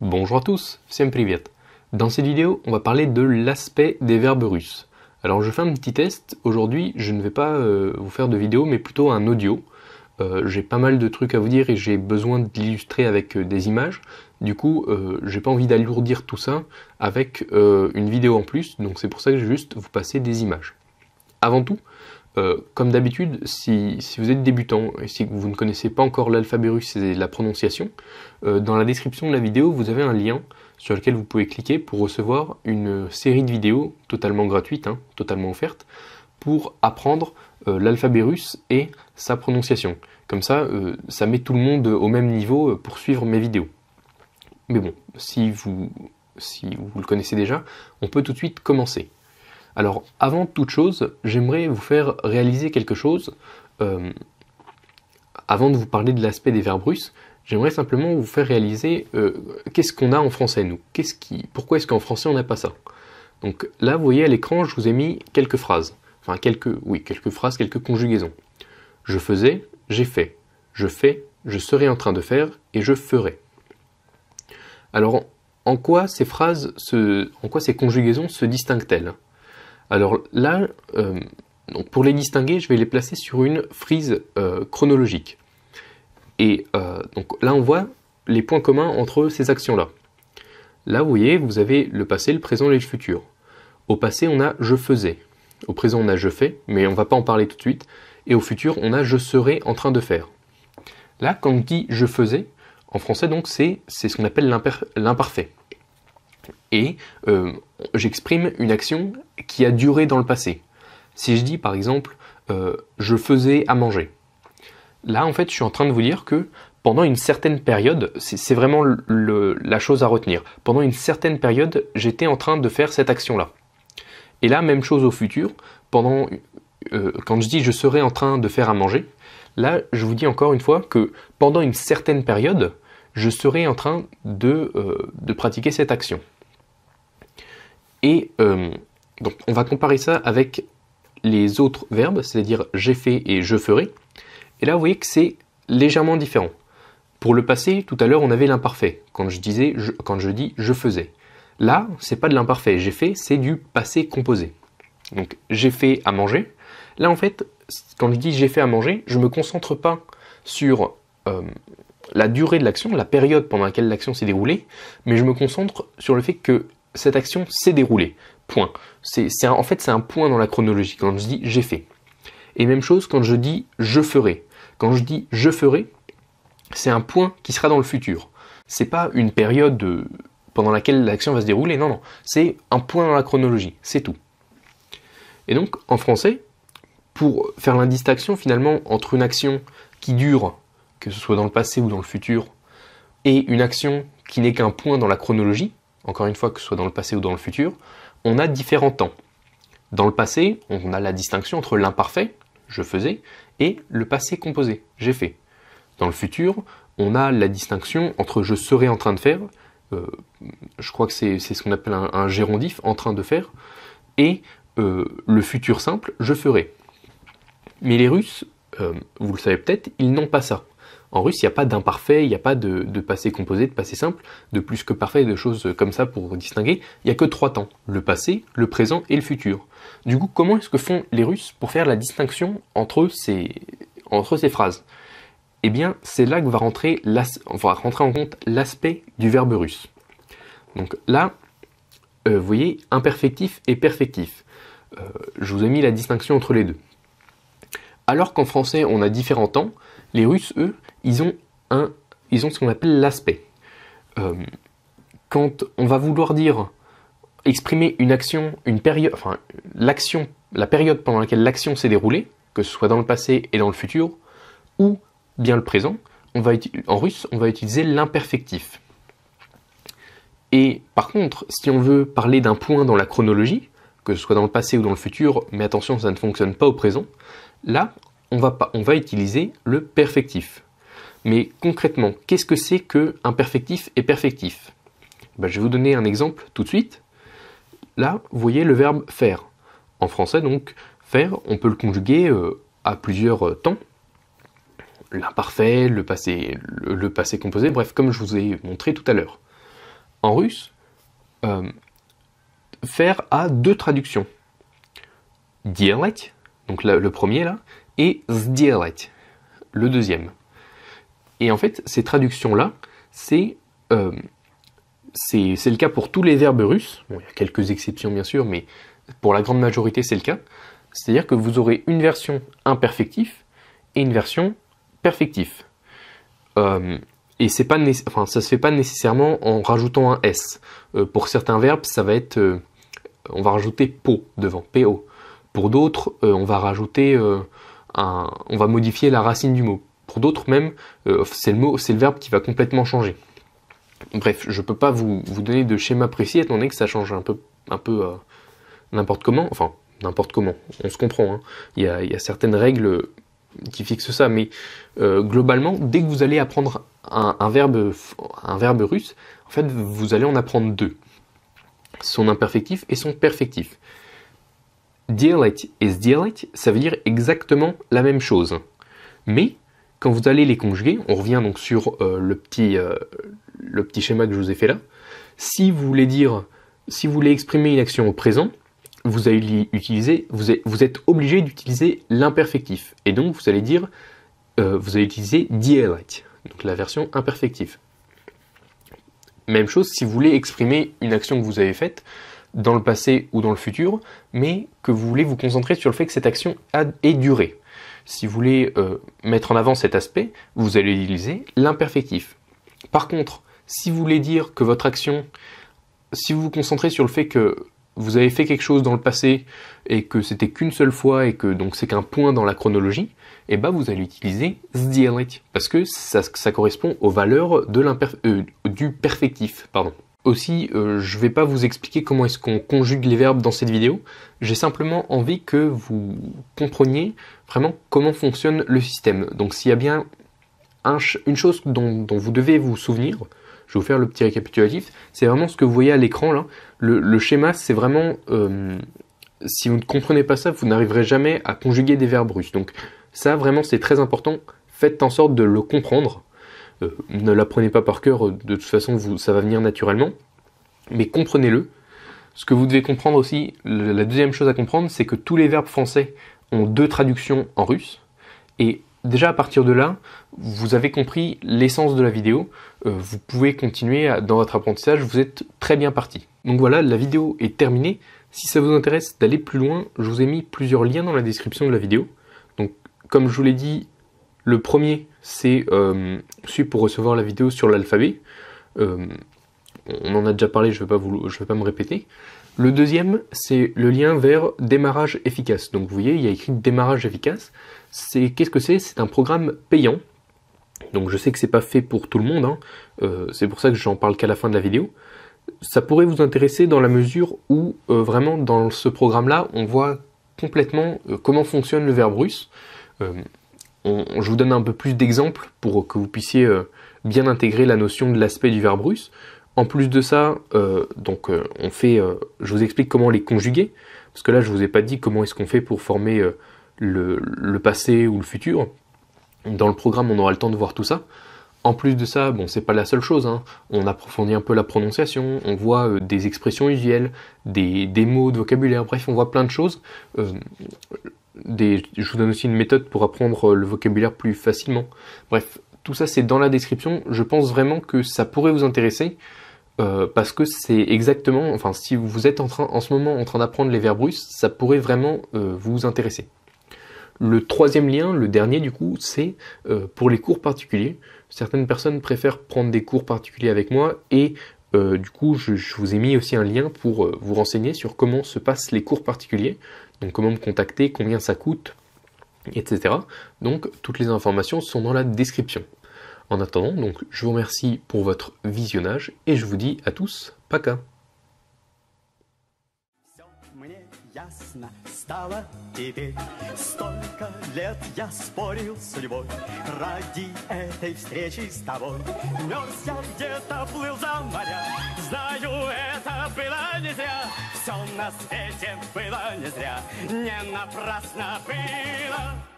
Bonjour à tous, всем привет. Dans cette vidéo, on va parler de l'aspect des verbes russes. Alors je fais un petit test. Aujourd'hui, je ne vais pas vous faire de vidéo, mais plutôt un audio. J'ai pas mal de trucs à vous dire et j'ai besoin de l'illustrer avec des images. Du coup, j'ai pas envie d'alourdir tout ça avec une vidéo en plus, donc c'est pour ça que je vais juste vous passer des images. Avant tout, comme d'habitude, si vous êtes débutant et si vous ne connaissez pas encore l'alphabet russe et la prononciation, dans la description de la vidéo, vous avez un lien sur lequel vous pouvez cliquer pour recevoir une série de vidéos totalement gratuites, totalement offertes, pour apprendre l'alphabet russe et sa prononciation. Comme ça, ça met tout le monde au même niveau pour suivre mes vidéos. Mais bon, si vous le connaissez déjà, on peut tout de suite commencer. Alors, avant toute chose, j'aimerais vous faire réaliser quelque chose. Avant de vous parler de l'aspect des verbes russes, j'aimerais simplement vous faire réaliser qu'est-ce qu'on a en français, nous. Pourquoi est-ce qu'en français on n'a pas ça? Donc là, vous voyez à l'écran, je vous ai mis quelques phrases. Enfin, quelques phrases, quelques conjugaisons. Je faisais, j'ai fait. Je fais, je serai en train de faire, et je ferai. Alors, en quoi ces conjugaisons se distinguent-elles? Alors là, donc pour les distinguer, je vais les placer sur une frise chronologique. Et donc là, on voit les points communs entre ces actions-là. Là, vous voyez, vous avez le passé, le présent et le futur. Au passé, on a « je faisais ». Au présent, on a « je fais », mais on ne va pas en parler tout de suite. Et au futur, on a « je serai en train de faire ». Là, quand on dit « je faisais », en français, donc, c'est ce qu'on appelle l'imparfait. Et j'exprime une action qui a duré dans le passé. Si je dis par exemple je faisais à manger, là en fait je suis en train de vous dire que pendant une certaine période, c'est vraiment la chose à retenir, pendant une certaine période j'étais en train de faire cette action là. Et là même chose au futur, quand je dis je serai en train de faire à manger, là je vous dis encore une fois que pendant une certaine période je serai en train de pratiquer cette action. Et donc on va comparer ça avec les autres verbes, c'est-à-dire j'ai fait et je ferai. Et là vous voyez que c'est légèrement différent. Pour le passé, tout à l'heure on avait l'imparfait, quand je dis je faisais. Là, c'est pas de l'imparfait, j'ai fait, c'est du passé composé. Donc j'ai fait à manger. Là en fait, quand je dis j'ai fait à manger, je me concentre pas sur la durée de l'action, la période pendant laquelle l'action s'est déroulée, mais je me concentre sur le fait que cette action s'est déroulée. Point. En fait, c'est un point dans la chronologie quand je dis j'ai fait. Et même chose quand je dis je ferai. Quand je dis je ferai, c'est un point qui sera dans le futur. C'est pas une période pendant laquelle l'action va se dérouler. Non, non. C'est un point dans la chronologie. C'est tout. Et donc, en français, pour faire la distinction finalement entre une action qui dure, que ce soit dans le passé ou dans le futur, et une action qui n'est qu'un point dans la chronologie, encore une fois, que ce soit dans le passé ou dans le futur, on a différents temps. Dans le passé, on a la distinction entre l'imparfait, je faisais, et le passé composé, j'ai fait. Dans le futur, on a la distinction entre je serai en train de faire, je crois que c'est ce qu'on appelle un gérondif, en train de faire, et le futur simple, je ferai. Mais les Russes, vous le savez peut-être, ils n'ont pas ça. En russe, il n'y a pas d'imparfait, il n'y a pas de passé composé, de passé simple, de plus que parfait, de choses comme ça pour distinguer. Il n'y a que 3 temps, le passé, le présent et le futur. Du coup, comment est-ce que font les Russes pour faire la distinction entre ces phrases? Eh bien, c'est là que on va rentrer en compte l'aspect du verbe russe. Donc là, vous voyez, imperfectif et perfectif. Je vous ai mis la distinction entre les deux. Alors qu'en français, on a différents temps, les Russes, eux, ils ont ce qu'on appelle l'aspect. Quand on va vouloir exprimer une action, une période, enfin la période pendant laquelle l'action s'est déroulée, que ce soit dans le passé et dans le futur, ou bien le présent, en russe, on va utiliser l'imperfectif. Et par contre, si on veut parler d'un point dans la chronologie, que ce soit dans le passé ou dans le futur, mais attention, ça ne fonctionne pas au présent, là, on va utiliser le perfectif. Mais concrètement, qu'est-ce que c'est que imperfectif et perfectif? Je vais vous donner un exemple tout de suite. Là, vous voyez le verbe faire. En français, donc, faire, on peut le conjuguer à plusieurs temps. L'imparfait, le passé composé, bref, comme je vous ai montré tout à l'heure. en russe, faire a deux traductions. Делать, donc le premier là, et сделать, le deuxième. Et en fait, ces traductions-là, c'est le cas pour tous les verbes russes. Bon, il y a quelques exceptions bien sûr, mais pour la grande majorité, c'est le cas. C'est-à-dire que vous aurez une version imperfectif et une version perfectif. Et c'est pas ça se fait pas nécessairement en rajoutant un S. Pour certains verbes, ça va être on va rajouter po devant, po. Pour d'autres, on va rajouter on va modifier la racine du mot. Pour d'autres même, c'est le verbe qui va complètement changer. Bref, je peux pas vous donner de schéma précis étant donné que ça change un peu n'importe comment. Enfin, n'importe comment, on se comprend. Hein. Il y a certaines règles qui fixent ça, mais globalement, dès que vous allez apprendre un verbe russe, en fait, vous allez en apprendre deux. Son imperfectif et son perfectif. Делать et сделать, ça veut dire exactement la même chose. Mais, quand vous allez les conjuguer, on revient donc sur le petit schéma que je vous ai fait là. Si vous voulez exprimer une action au présent, vous êtes obligé d'utiliser l'imperfectif. Et donc, vous allez utiliser делать, donc la version imperfective. Même chose si vous voulez exprimer une action que vous avez faite dans le passé ou dans le futur, mais que vous voulez vous concentrer sur le fait que cette action ait duré. Si vous voulez mettre en avant cet aspect, vous allez utiliser l'imperfectif. Par contre, si vous voulez dire que votre action, si vous vous concentrez sur le fait que vous avez fait quelque chose dans le passé et que c'était qu'une seule fois et que donc c'est qu'un point dans la chronologie, et ben vous allez utiliser сделать parce que ça correspond aux valeurs du perfectif. Pardon. Aussi, je ne vais pas vous expliquer comment est-ce qu'on conjugue les verbes dans cette vidéo. J'ai simplement envie que vous compreniez vraiment comment fonctionne le système. Donc s'il y a bien une chose dont vous devez vous souvenir, je vais vous faire le petit récapitulatif, c'est vraiment ce que vous voyez à l'écran là. Le schéma, c'est vraiment, si vous ne comprenez pas ça, vous n'arriverez jamais à conjuguer des verbes russes. Donc ça, vraiment, c'est très important. Faites en sorte de le comprendre. Ne l'apprenez pas par cœur, de toute façon, ça va venir naturellement. Mais comprenez-le. Ce que vous devez comprendre aussi, la deuxième chose à comprendre, c'est que tous les verbes français ont deux traductions en russe. Et déjà à partir de là, vous avez compris l'essence de la vidéo. Vous pouvez continuer dans votre apprentissage, vous êtes très bien parti. Donc voilà, la vidéo est terminée. Si ça vous intéresse d'aller plus loin, je vous ai mis plusieurs liens dans la description de la vidéo. Donc comme je vous l'ai dit, le premier, c'est celui pour recevoir la vidéo sur l'alphabet. On en a déjà parlé, je vais pas me répéter. Le deuxième, c'est le lien vers démarrage efficace. Donc vous voyez, il y a écrit démarrage efficace. Qu'est-ce que c'est? C'est un programme payant. Donc je sais que c'est pas fait pour tout le monde. Hein. C'est pour ça que j'en parle qu'à la fin de la vidéo. Ça pourrait vous intéresser dans la mesure où vraiment dans ce programme-là, on voit complètement comment fonctionne le verbe russe. Je vous donne un peu plus d'exemples pour que vous puissiez bien intégrer la notion de l'aspect du verbe russe. En plus de ça, je vous explique comment les conjuguer, parce que là je vous ai pas dit comment est-ce qu'on fait pour former le passé ou le futur. Dans le programme, on aura le temps de voir tout ça. En plus de ça, bon, c'est pas la seule chose, hein. On approfondit un peu la prononciation, on voit des expressions usuelles, des mots de vocabulaire, bref, on voit plein de choses. Je vous donne aussi une méthode pour apprendre le vocabulaire plus facilement. Bref, tout ça c'est dans la description. Je pense vraiment que ça pourrait vous intéresser parce que c'est exactement, enfin si vous êtes en ce moment en train d'apprendre les verbes russes, ça pourrait vraiment vous intéresser. Le troisième lien, le dernier du coup, c'est pour les cours particuliers. Certaines personnes préfèrent prendre des cours particuliers avec moi et du coup je vous ai mis aussi un lien pour vous renseigner sur comment se passent les cours particuliers. Donc comment me contacter, combien ça coûte, etc. Donc toutes les informations sont dans la description. En attendant, donc je vous remercie pour votre visionnage et je vous dis à tous, пока. Ясно стало теперь. Столько лет я спорил с судьбой ради этой встречи с тобой. Мерз я где-то, плыл за моря. Знаю, это было не зря. Все на свете было не зря. Не напрасно было.